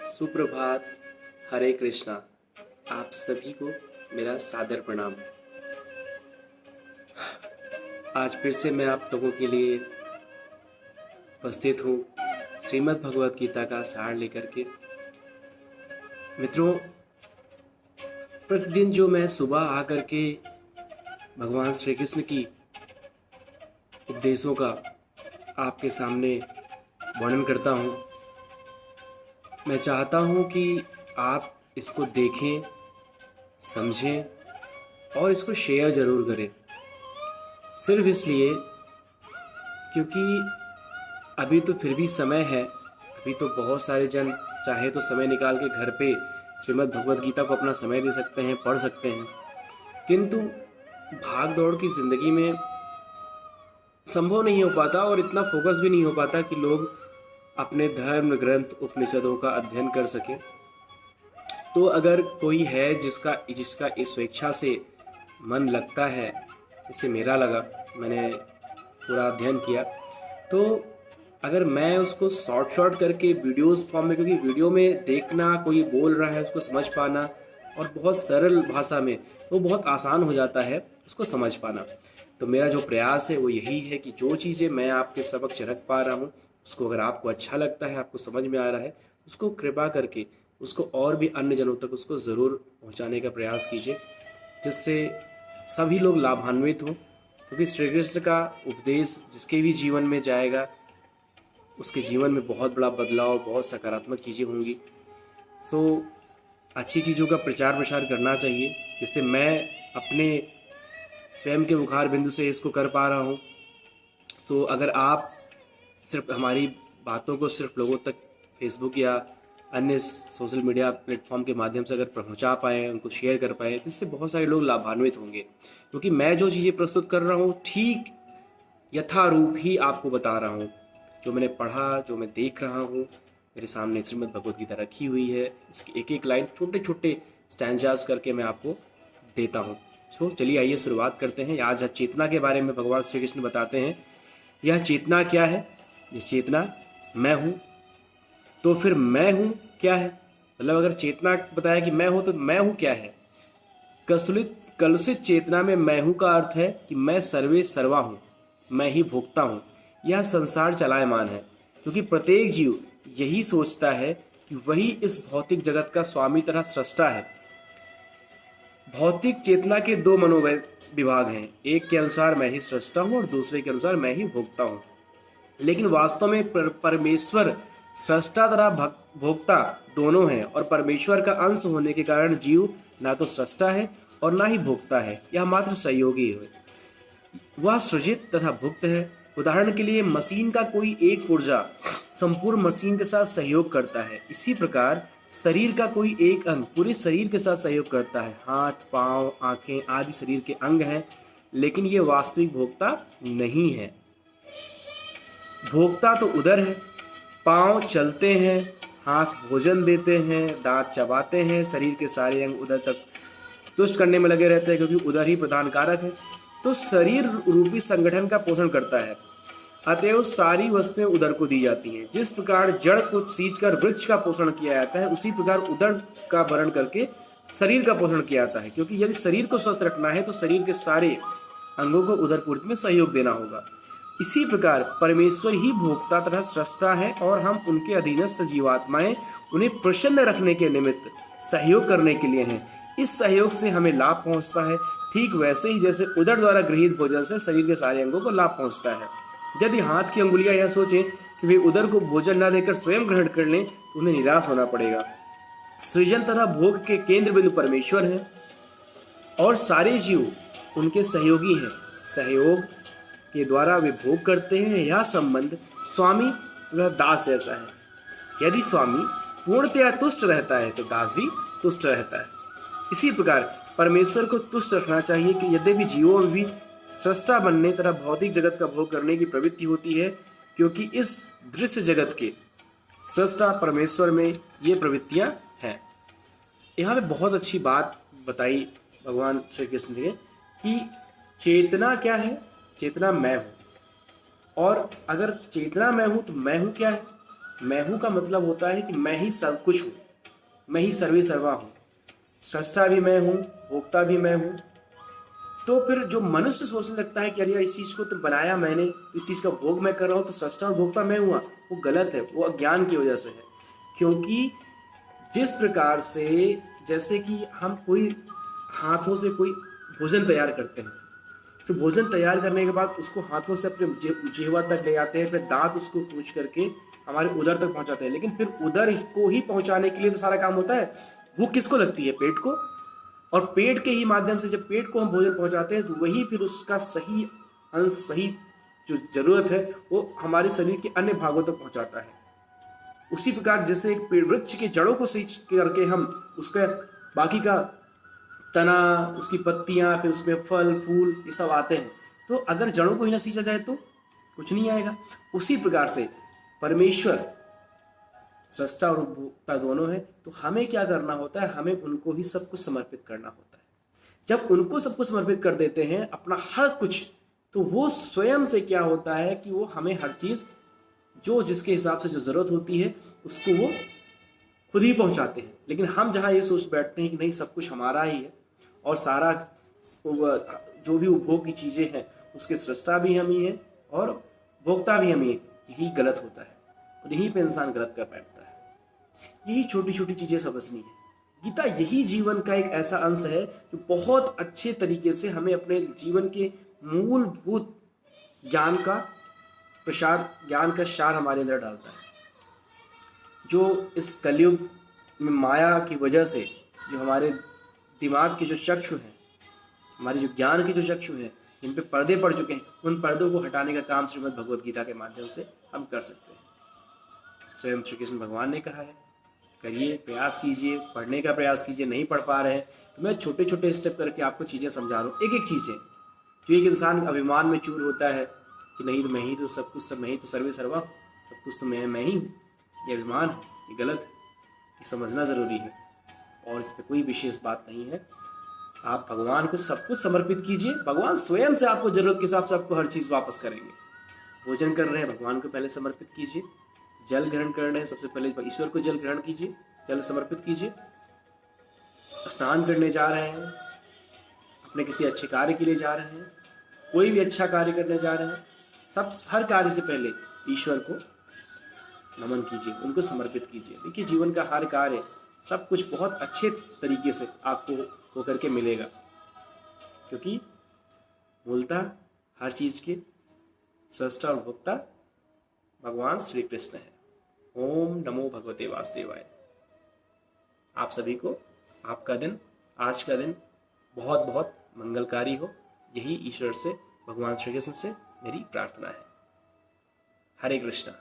सुप्रभात। हरे कृष्णा। आप सभी को मेरा सादर प्रणाम। आज फिर से मैं आप लोगों के लिए उपस्थित हूँ श्रीमद् भगवत गीता का सार लेकर के। मित्रों, प्रतिदिन जो मैं सुबह आकर के भगवान श्री कृष्ण की उपदेशों का आपके सामने वर्णन करता हूँ, मैं चाहता हूँ कि आप इसको देखें, समझें और इसको शेयर ज़रूर करें। सिर्फ इसलिए क्योंकि अभी तो फिर भी समय है। अभी तो बहुत सारे जन चाहे तो समय निकाल के घर पे श्रीमद् भगवत गीता को अपना समय दे सकते हैं, पढ़ सकते हैं, किंतु भाग दौड़ की ज़िंदगी में संभव नहीं हो पाता और इतना फोकस भी नहीं हो पाता कि लोग अपने धर्म ग्रंथ उपनिषदों का अध्ययन कर सकें। तो अगर कोई है जिसका इस स्वेच्छा से मन लगता है, जैसे मेरा लगा, मैंने पूरा अध्ययन किया, तो अगर मैं उसको शॉर्ट करके वीडियोस फॉर्म में, क्योंकि वीडियो में देखना, कोई बोल रहा है उसको समझ पाना और बहुत सरल भाषा में, तो बहुत आसान हो जाता है उसको समझ पाना। तो मेरा जो प्रयास है वो यही है कि जो चीज़ें मैं आपके समक्ष रख पा रहा हूँ उसको अगर आपको अच्छा लगता है, आपको समझ में आ रहा है, उसको कृपा करके उसको और भी अन्य जनों तक उसको ज़रूर पहुँचाने का प्रयास कीजिए, जिससे सभी लोग लाभान्वित हों। क्योंकि श्री कृष्ण का उपदेश जिसके भी जीवन में जाएगा उसके जीवन में बहुत बड़ा बदलाव, बहुत सकारात्मक चीज़ें होंगी। अच्छी चीज़ों का प्रचार प्रसार करना चाहिए, जिससे मैं अपने स्वयं के मुखार बिंदु से इसको कर पा रहा हूँ। अगर आप सिर्फ हमारी बातों को सिर्फ लोगों तक फेसबुक या अन्य सोशल मीडिया प्लेटफॉर्म के माध्यम से अगर पहुंचा पाएँ, उनको शेयर कर पाएँ, तो इससे बहुत सारे लोग लाभान्वित होंगे। क्योंकि मैं जो चीज़ें प्रस्तुत कर रहा हूँ ठीक यथारूप ही आपको बता रहा हूँ। जो मैंने पढ़ा, जो मैं देख रहा हूँ, मेरे सामने श्रीमद् भगवत गीता रखी हुई है, इसकी एक एक लाइन छोटे छोटे स्टैंजास करके मैं आपको देता हूँ। चलिए आइए शुरुआत करते हैं। आज चेतना के बारे में भगवान श्री कृष्ण बताते हैं। यह चेतना क्या है? ये चेतना मैं हूँ। तो फिर मैं हूँ क्या है? मतलब अगर चेतना बताया कि मैं हूँ, तो मैं हूँ क्या है? कलुषित चेतना में मैं हूँ का अर्थ है कि मैं सर्वे सर्वा हूँ, मैं ही भोगता हूँ। यह संसार चलायमान है, क्योंकि प्रत्येक जीव यही सोचता है कि वही इस भौतिक जगत का स्वामी तथा सृष्टा है। भौतिक चेतना के दो मनोविभाग हैं, एक के अनुसार मैं ही सृष्टा हूँ और दूसरे के अनुसार मैं ही भोगता हूँ। लेकिन वास्तव में परमेश्वर सृष्टा तथा भोक्ता दोनों हैं, और परमेश्वर का अंश होने के कारण जीव ना तो सृष्टा है और ना ही भोक्ता है, यह मात्र सहयोगी है। वह सृजित तथा भुक्त है। उदाहरण के लिए मशीन का कोई एक पुर्जा संपूर्ण मशीन के साथ सहयोग करता है। इसी प्रकार शरीर का कोई एक अंग पूरे शरीर के साथ सहयोग करता है। हाथ, पांव, आंखें आदि शरीर के अंग हैं, लेकिन ये वास्तविक भोक्ता नहीं है। भोक्ता तो उदर है। पांव चलते हैं, हाथ भोजन देते हैं, दांत चबाते हैं, शरीर के सारे अंग उदर तक तुष्ट करने में लगे रहते हैं, क्योंकि उदर ही प्रधान कारक है। तो शरीर रूपी संगठन का पोषण करता है, अतएव सारी वस्तुएं उदर को दी जाती हैं। जिस प्रकार जड़ को सींचकर वृक्ष का पोषण किया जाता है, उसी प्रकार उदर का भरण करके शरीर का पोषण किया जाता है। क्योंकि यदि शरीर को स्वस्थ रखना है तो शरीर के सारे अंगों को उदर पूर्ति में सहयोग देना होगा। इसी प्रकार परमेश्वर ही भोक्ता तथा सृष्टा है, और हम उनके अधीनस्थ जीवात्माएं उन्हें प्रसन्न रखने के निमित्त सहयोग करने के लिए हैं। इस सहयोग से हमें लाभ पहुंचता है, ठीक वैसे ही जैसे उदर द्वारा गृहीत भोजन से शरीर के सारे अंगों को लाभ पहुंचता है। यदि हाथ की अंगुलियां यह सोचें कि वे उदर को भोजन न देकर स्वयं ग्रहण कर लें, तो उन्हें निराश होना पड़ेगा। सृजन तथा भोग के केंद्र बिंदु परमेश्वर है और सारे जीव उनके सहयोगी हैं। सहयोग के द्वारा वे भोग करते हैं। यह संबंध स्वामी व दास जैसा है। यदि स्वामी पूर्णतया तुष्ट रहता है तो दास भी तुष्ट रहता है। इसी प्रकार परमेश्वर को तुष्ट रखना चाहिए कि यद्यपि जीवों में भी सृष्टा बनने तथा भौतिक जगत का भोग करने की प्रवृत्ति होती है, क्योंकि इस दृश्य जगत के सृष्टा परमेश्वर में ये प्रवृत्तियां हैं। यहाँ पे बहुत अच्छी बात बताई भगवान श्री कृष्ण ने कि चेतना क्या है? चेतना मैं हूँ। और अगर चेतना मैं हूँ तो मैं हूँ क्या है? मैं हूँ का मतलब होता है कि मैं ही सब कुछ हूँ, मैं ही सर्वे सर्वा हूँ, सृष्टा भी मैं हूँ, भोक्ता भी मैं हूँ। तो फिर जो मनुष्य सोचने लगता है कि अरे यार इस चीज को तो बनाया मैंने, इस चीज का भोग मैं कर रहा हूँ, तो सृष्टा और भोक्ता मैं हुआ, वो गलत है, वो अज्ञान की वजह से है। क्योंकि जिस प्रकार से, जैसे कि हम कोई हाथों से कोई भोजन तैयार करते हैं, तो भोजन तैयार करने के बाद उसको हाथों से अपने जिह्वा तक ले आते हैं, फिर दांत उसको पूछ करके हमारे उदर तक पहुंचाते हैं, लेकिन फिर उदर को ही पहुंचाने के लिए तो सारा काम होता है। भूख किसको लगती है? पेट को। और पेट के ही माध्यम से जब पेट को हम भोजन पहुंचाते हैं, तो वही फिर उसका सही अंश, सही जो जरूरत है वो हमारे शरीर के अन्य भागों तक पहुंचाता है। उसी प्रकार जैसे एक पेड़ वृक्ष की जड़ों को सही करके हम उसका बाकी का तना, उसकी पत्तियां, फिर उसमें फल फूल ये सब आते हैं, तो अगर जड़ों को ही ना सींचा जाए तो कुछ नहीं आएगा। उसी प्रकार से परमेश्वर सृष्टा और उपभोक्ता दोनों है, तो हमें क्या करना होता है? हमें उनको ही सब कुछ समर्पित करना होता है। जब उनको सब कुछ समर्पित कर देते हैं, अपना हर कुछ, तो वो स्वयं से क्या होता है कि वो हमें हर चीज जो जिसके हिसाब से जो जरूरत होती है उसको वो खुद ही पहुंचाते हैं। लेकिन हम जहाँ ये सोच बैठते हैं कि नहीं सब कुछ हमारा ही है और सारा जो भी उपभोग की चीजें हैं उसके सृष्टा भी हम ही हैं और भोक्ता भी हम ही हैं, यही गलत होता है और यहीं पे इंसान गलत कर बैठता है। यही छोटी छोटी चीजें समझनी है। गीता यही जीवन का एक ऐसा अंश है जो बहुत अच्छे तरीके से हमें अपने जीवन के मूलभूत ज्ञान का प्रसार, ज्ञान का सार हमारे अंदर डालता है। जो इस कलयुग में माया की वजह से जो हमारे दिमाग के जो चक्षु हैं, हमारे जो ज्ञान के जो चक्षु हैं, जिन पे पर्दे पड़ चुके हैं, उन पर्दों को हटाने का काम श्रीमद् भगवद गीता के माध्यम से हम कर सकते हैं। स्वयं श्री कृष्ण भगवान ने कहा है करिए, प्रयास कीजिए, पढ़ने का प्रयास कीजिए। नहीं पढ़ पा रहे हैं तो मैं छोटे छोटे स्टेप करके आपको चीज़ें समझा रहा हूँ, एक एक चीज़ें। जो एक इंसान अभिमान में चूर होता है कि नहीं तो मैं ही तो सब कुछ, सब मैं ही तो सर्वे सर्वा, सब कुछ तो मैं ही हूँ, ये अभिमान है, ये गलत है, ये समझना ज़रूरी है। और इस पर कोई विशेष बात नहीं है। आप भगवान को सब कुछ समर्पित कीजिए, भगवान स्वयं से आपको जरूरत के हिसाब से आपको हर चीज़ वापस करेंगे। भोजन कर रहे हैं, भगवान को पहले समर्पित कीजिए। जल ग्रहण कर रहे हैं, सबसे पहले ईश्वर को जल ग्रहण कीजिए, जल समर्पित कीजिए। स्नान करने जा रहे हैं, अपने किसी अच्छे कार्य के लिए जा रहे हैं, कोई भी अच्छा कार्य करने जा रहे हैं, सब हर कार्य से पहले ईश्वर को नमन कीजिए, उनको समर्पित कीजिए। देखिए जीवन का हर कार्य, सब कुछ बहुत अच्छे तरीके से आपको होकर के मिलेगा, क्योंकि मूलतः हर चीज के सृष्टा और भोक्ता भगवान श्री कृष्ण है। ओम नमो भगवते वासुदेवाय। आप सभी को आपका दिन, आज का दिन बहुत बहुत मंगलकारी हो, यही ईश्वर से, भगवान श्री कृष्ण से मेरी प्रार्थना है। हरे कृष्णा।